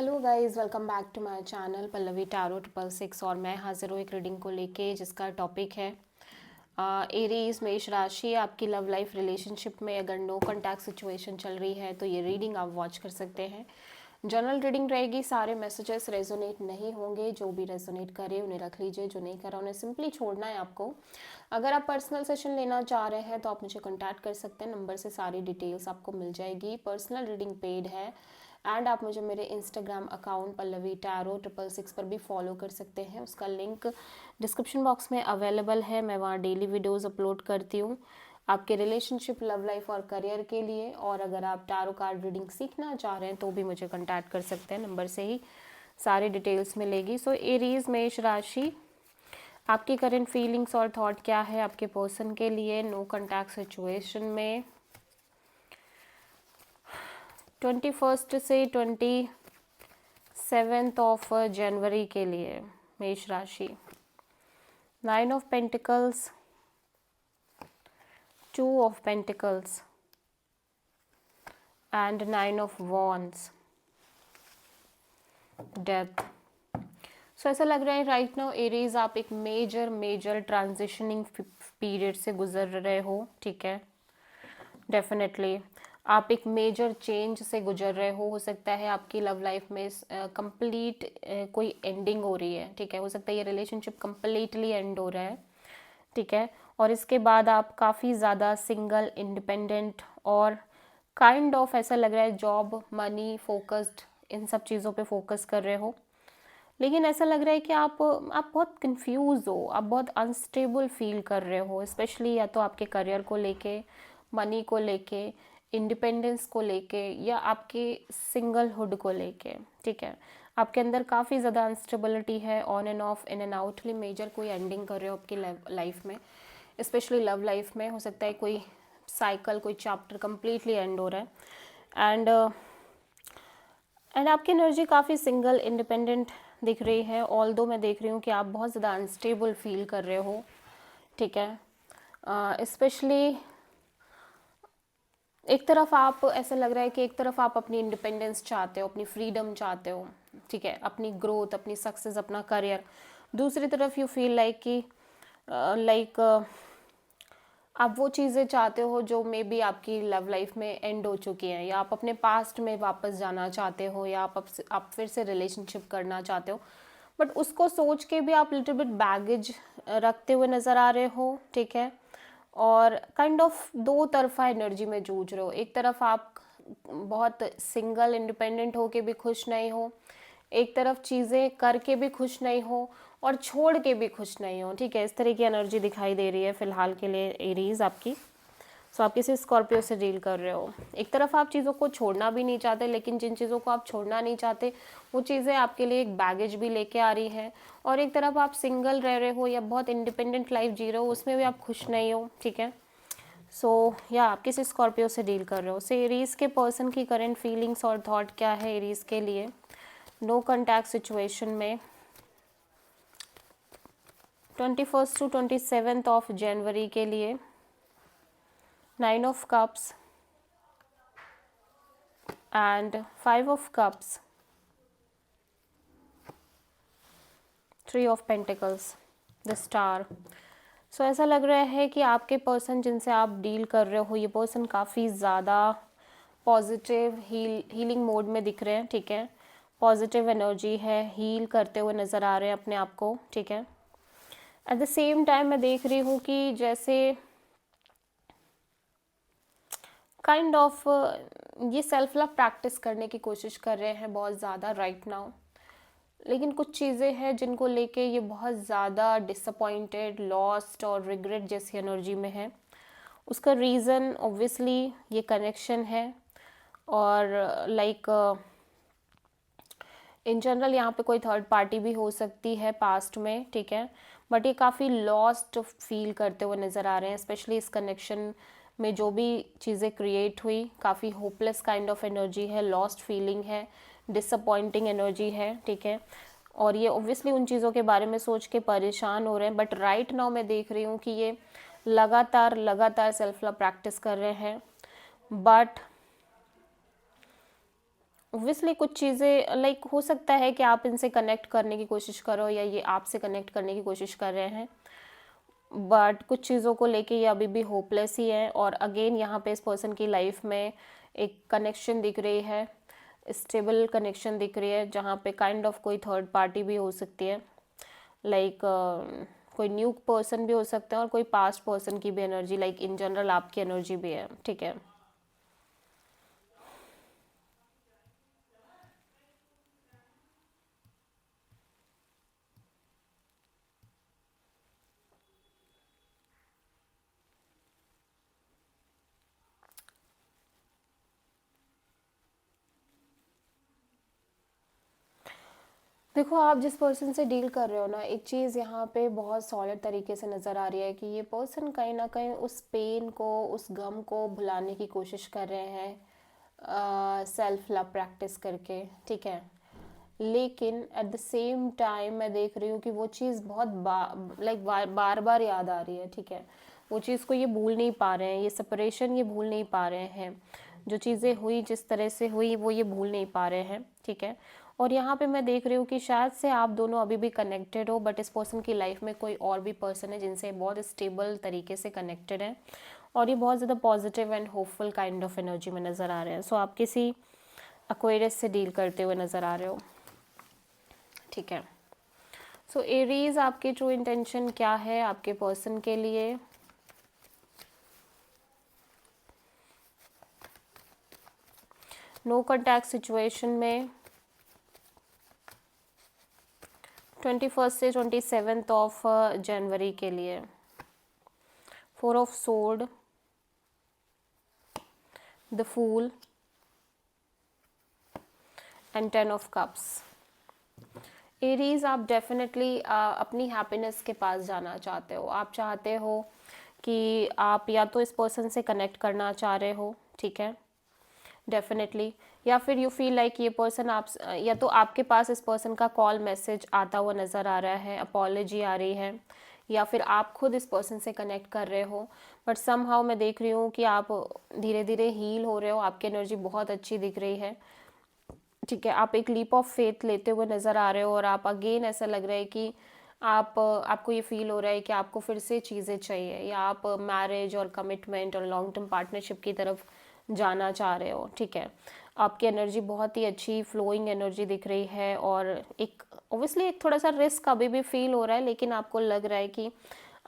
Hello guys, welcome back to my channel Pallavi tarot 666 और मैं हाजिर हूँ एक रीडिंग को लेके जिसका टॉपिक है एरीज मेष राशि। आपकी लव लाइफ रिलेशनशिप में अगर नो कॉन्टैक्ट सिचुएशन चल रही है तो ये रीडिंग आप वॉच कर सकते हैं। जनरल रीडिंग रहेगी, सारे मैसेजेस रेजोनेट नहीं होंगे। जो भी रेजोनेट करे उन्हें रख लीजिए, जो नहीं करा उन्हें सिंपली छोड़ना है आपको। अगर आप पर्सनल सेशन लेना चाह रहे हैं तो आप मुझे कॉन्टैक्ट कर सकते हैं, नंबर से सारी डिटेल्स आपको मिल जाएगी। पर्सनल रीडिंग पेड है एंड आप मुझे मेरे इंस्टाग्राम अकाउंट पल्लवी टैरो 666 पर भी फॉलो कर सकते हैं। उसका लिंक डिस्क्रिप्शन बॉक्स में अवेलेबल है। मैं वहाँ डेली वीडियोस अपलोड करती हूँ आपके रिलेशनशिप, लव लाइफ और करियर के लिए। और अगर आप टैरो कार्ड रीडिंग सीखना चाह रहे हैं तो भी मुझे कॉन्टैक्ट कर सकते हैं, नंबर से ही सारी डिटेल्स मिलेगी। सो एरीज मेष राशि, आपकी करंट फीलिंग्स और थॉट क्या है आपके पर्सन के लिए नो कॉन्टैक्ट सिचुएशन में 21 से 27 ऑफ जनवरी के लिए। मेष राशि, 9 of pentacles, 2 of pentacles and 9 of wands, death. So ऐसा लग रहा है राइट नाउ एरीज आप एक मेजर ट्रांजिशनिंग पीरियड से गुजर रहे हो, ठीक है। डेफिनेटली आप एक मेजर चेंज से गुजर रहे हो सकता है आपकी लव लाइफ में कंप्लीट कोई एंडिंग हो रही है, ठीक है। हो सकता है ये रिलेशनशिप कंप्लीटली एंड हो रहा है, ठीक है। और इसके बाद आप काफ़ी ज़्यादा सिंगल, इंडिपेंडेंट और काइंड ऑफ ऐसा लग रहा है जॉब, मनी फोकस्ड, इन सब चीज़ों पे फोकस कर रहे हो। लेकिन ऐसा लग रहा है कि आप बहुत कंफ्यूज हो, आप बहुत अनस्टेबल फील कर रहे हो, स्पेशली या तो आपके करियर को लेके, मनी को लेके, इंडिपेंडेंस को लेके या आपके सिंगलहुड को लेके, ठीक है। आपके अंदर काफ़ी ज़्यादा अनस्टेबिलिटी है, on and off, in and out. Major कोई एंडिंग कर रहे हो आपकी लाइफ में, स्पेशली लव लाइफ में। हो सकता है कोई साइकिल, कोई चैप्टर कंप्लीटली एंड हो रहा है। एंड आपकी एनर्जी काफ़ी सिंगल, इंडिपेंडेंट दिख रही है। ऑल दो मैं देख रही हूँ कि आप बहुत ज़्यादा अनस्टेबल फील कर रहे हो, ठीक है। स्पेशली एक तरफ आप, ऐसा लग रहा है कि एक तरफ आप अपनी इंडिपेंडेंस चाहते हो, अपनी फ्रीडम चाहते हो, ठीक है, अपनी ग्रोथ, अपनी सक्सेस, अपना करियर। दूसरी तरफ यू फील लाइक कि लाइक आप वो चीज़ें चाहते हो जो मे बी आपकी लव लाइफ में एंड हो चुकी हैं, या आप अपने पास्ट में वापस जाना चाहते हो, या आप फिर से रिलेशनशिप करना चाहते हो। बट उसको सोच के भी आप लिटिल बिट बैगेज रखते हुए नज़र आ रहे हो, ठीक है। और काइंड ऑफ दो तरफा एनर्जी में जूझ रहे हो। एक तरफ आप बहुत सिंगल, इंडिपेंडेंट हो के भी खुश नहीं हो, एक तरफ चीज़ें करके भी खुश नहीं हो और छोड़ के भी खुश नहीं हो, ठीक है। इस तरह की एनर्जी दिखाई दे रही है फिलहाल के लिए एरीज आपकी। सो आप किसी स्कॉर्पियो से डील कर रहे हो। एक तरफ आप चीज़ों को छोड़ना भी नहीं चाहते, लेकिन जिन चीज़ों को आप छोड़ना नहीं चाहते वो चीज़ें आपके लिए एक बैगेज भी लेके आ रही हैं। और एक तरफ आप सिंगल रह रहे हो या बहुत इंडिपेंडेंट लाइफ जी रहे हो, उसमें भी आप खुश नहीं हो, ठीक है। सो या आप किसी स्कॉर्पियो से डील कर रहे हो। सो एरीज के पर्सन की करंट फीलिंग्स और थॉट क्या है एरीज के लिए नो कॉन्टैक्ट सिचुएशन में 21 to 27 ऑफ जनवरी के लिए। 9 of cups and 5 of cups, 3 of pentacles, the star. So ऐसा लग रहा है कि आपके पर्सन जिनसे आप डील कर रहे हो, ये पर्सन काफ़ी ज़्यादा पॉजिटिव हीलिंग मोड में दिख रहे हैं, ठीक है। पॉजिटिव एनर्जी है, हील करते हुए नज़र आ रहे हैं अपने आप को, ठीक है। एट द सेम टाइम मैं देख रही हूँ कि जैसे काइंड ऑफ ये सेल्फ लव प्रैक्टिस करने की कोशिश कर रहे हैं बहुत ज़्यादा राइट नाउ। लेकिन कुछ चीज़ें हैं जिनको लेके ये बहुत ज़्यादा डिसअपॉइंटेड, लॉस्ट और रिग्रेट जैसी एनर्जी में है। उसका रीज़न ऑब्वियसली ये कनेक्शन है। और लाइक इन जनरल यहाँ पे कोई थर्ड पार्टी भी हो सकती है पास्ट में, ठीक है। बट ये काफ़ी लॉस्ट फील करते हुए नज़र आ रहे हैं, स्पेशली इस कनेक्शन में जो भी चीज़ें क्रिएट हुई, काफ़ी होपलेस काइंड ऑफ एनर्जी है, लॉस्ट फीलिंग है, डिसअपॉइंटिंग एनर्जी है, ठीक है। और ये ऑब्वियसली उन चीज़ों के बारे में सोच के परेशान हो रहे हैं। बट राइट नाउ मैं देख रही हूँ कि ये लगातार सेल्फ लव प्रैक्टिस कर रहे हैं। बट ऑब्वियसली कुछ चीज़ें लाइक हो सकता है कि आप इनसे कनेक्ट करने की कोशिश करो या ये आपसे कनेक्ट करने की कोशिश कर रहे हैं, बट कुछ चीज़ों को लेके ये अभी भी होपलेस ही है। और अगेन यहाँ पे इस पर्सन की लाइफ में एक कनेक्शन दिख रही है, स्टेबल कनेक्शन दिख रही है, जहाँ पे काइंड ऑफ कोई थर्ड पार्टी भी हो सकती है, लाइक कोई न्यू पर्सन भी हो सकता है और कोई पास्ट पर्सन की भी एनर्जी, लाइक इन जनरल आपकी एनर्जी भी है, ठीक है। देखो, आप जिस पर्सन से डील कर रहे हो ना, एक चीज़ यहाँ पे बहुत सॉलिड तरीके से नज़र आ रही है कि ये पर्सन कहीं ना कहीं उस पेन को, उस गम को भुलाने की कोशिश कर रहे हैं सेल्फ लव प्रैक्टिस करके, ठीक है। लेकिन एट द सेम टाइम मैं देख रही हूँ कि वो चीज़ बहुत बार बार याद आ रही है, ठीक है। वो चीज़ को ये भूल नहीं पा रहे हैं, ये सेपरेशन ये भूल नहीं पा रहे हैं, जो चीज़ें हुई जिस तरह से हुई वो ये भूल नहीं पा रहे हैं, ठीक है। और यहाँ पे मैं देख रही हूँ कि शायद से आप दोनों अभी भी कनेक्टेड हो, बट इस पर्सन की लाइफ में कोई और भी पर्सन है जिनसे बहुत स्टेबल तरीके से कनेक्टेड है, और ये बहुत ज़्यादा positive and hopeful kind of energy में नज़र आ रहे हैं। सो आप किसी एक्वेरियस से डील करते हुए नज़र आ रहे हो, ठीक है। सो एरीज, आपकी ट्रू इंटेंशन क्या है आपके पर्सन के लिए? नो कॉन्टैक्ट सिचुएशन में 21 से 27 ऑफ जनवरी के लिए। 4 of sword, the fool and 10 of cups. Aries, आप डेफिनेटली अपनी हैप्पीनेस के पास जाना चाहते हो। आप चाहते हो कि आप या तो इस पर्सन से कनेक्ट करना चाह रहे हो, ठीक है, डेफिनेटली, या फिर यू फील लाइक ये पर्सन आप, या तो आपके पास इस पर्सन का कॉल मैसेज आता हुआ नज़र आ रहा है, अपॉलॉजी आ रही है, या फिर आप खुद इस पर्सन से कनेक्ट कर रहे हो। बट समहाउ मैं देख रही हूँ कि आप धीरे धीरे हील हो रहे हो, आपकी एनर्जी बहुत अच्छी दिख रही है, ठीक है। आप एक लीप ऑफ फेथ लेते हुए नज़र आ रहे हो, और आप अगेन ऐसा लग रहा है कि आपको ये फील हो रहा है कि आपको फिर से चीज़ें चाहिए, या आप मैरिज और कमिटमेंट और लॉन्ग टर्म पार्टनरशिप की तरफ जाना चाह रहे हो, ठीक है। आपकी एनर्जी बहुत ही अच्छी फ्लोइंग एनर्जी दिख रही है, और एक ऑब्वियसली एक थोड़ा सा रिस्क अभी भी फील हो रहा है, लेकिन आपको लग रहा है कि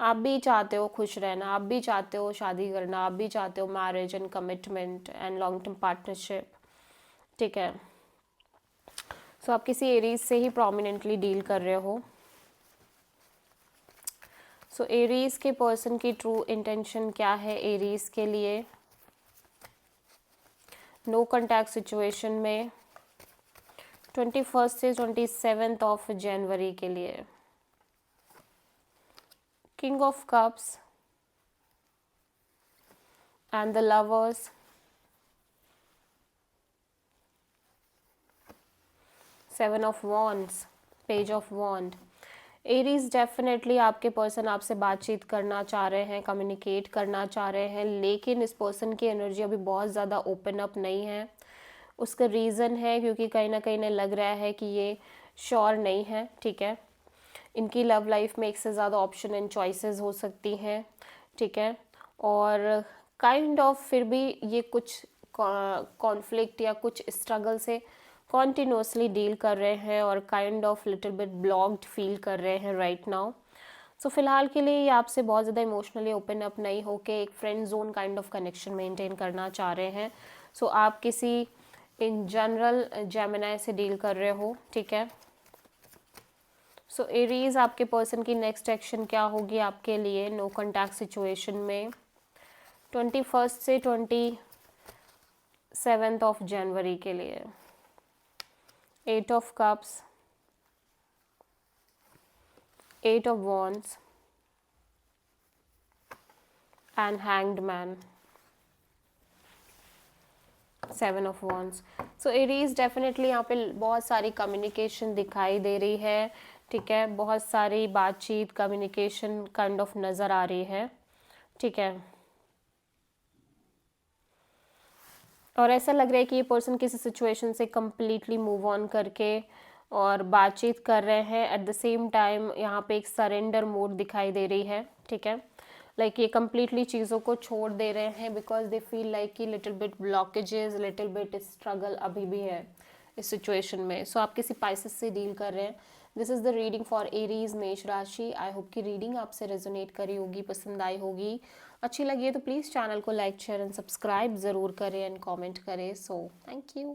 आप भी चाहते हो खुश रहना, आप भी चाहते हो शादी करना, आप भी चाहते हो marriage and commitment and long term partnership, ठीक है। सो आप किसी एरीज से ही प्रोमिनेंटली डील कर रहे हो। सो एरीज के पर्सन की ट्रू इंटेंशन क्या है एरीज के लिए नो कॉन्टैक्ट सिचुएशन में 21 से 27 ऑफ जनवरी के लिए? King of cups and the lovers, seven of wands, page of wand. Aries, definitely आपके पर्सन आपसे बातचीत करना चाह रहे हैं, कम्युनिकेट करना चाह रहे हैं, लेकिन इस पर्सन की एनर्जी अभी बहुत ज़्यादा ओपन अप नहीं है। उसका रीज़न है क्योंकि कहीं ना कहीं लग रहा है कि ये श्योर नहीं है, ठीक है। इनकी लव लाइफ में एक से ज़्यादा ऑप्शन एंड चॉइसेस हो सकती हैं, ठीक है। और काइंड ऑफ फिर भी ये कुछ कॉन्फ्लिक्ट या कुछ स्ट्रगल से कॉन्टिन्यूसली डील कर रहे हैं, और kind of little bit blocked feel कर रहे हैं राइट नाउ। सो फिलहाल के लिए ये आपसे बहुत ज़्यादा इमोशनली ओपन अप नहीं होके एक friend zone kind of connection maintain करना चाह रहे हैं। सो आप किसी इन जनरल जेमिनी से डील कर रहे हो, ठीक है। सो एरीज, आपके पर्सन की नेक्स्ट एक्शन क्या होगी आपके लिए नो कॉन्टैक्ट सिचुएशन में 21 से 27 ऑफ जनवरी के लिए? 8 of cups, 8 of wands and hanged man, 7 of wands. So Aries, definitely यहाँ पे बहुत सारी कम्युनिकेशन दिखाई दे रही है, ठीक है। बहुत सारी बातचीत कम्युनिकेशन काइंड ऑफ नज़र आ रही है, ठीक है। और ऐसा लग रहा है कि ये पर्सन किसी सिचुएशन से कम्प्लीटली मूव ऑन करके और बातचीत कर रहे हैं। एट द सेम टाइम यहाँ पे एक सरेंडर मोड दिखाई दे रही है, ठीक है। लाइक ये कम्प्लीटली चीज़ों को छोड़ दे रहे हैं बिकॉज दे फील लाइक कि little bit blockages, little bit struggle अभी भी है इस सिचुएशन में। सो आप किसी पाइसेस से डील कर रहे हैं। This is the reading for Aries मेष राशि। आई होप कि रीडिंग आपसे रेजोनेट करी होगी, पसंद आई होगी। अच्छी लगी है तो प्लीज़ चैनल को लाइक शेयर एंड सब्सक्राइब ज़रूर करें एंड कमेंट करें। So thank you.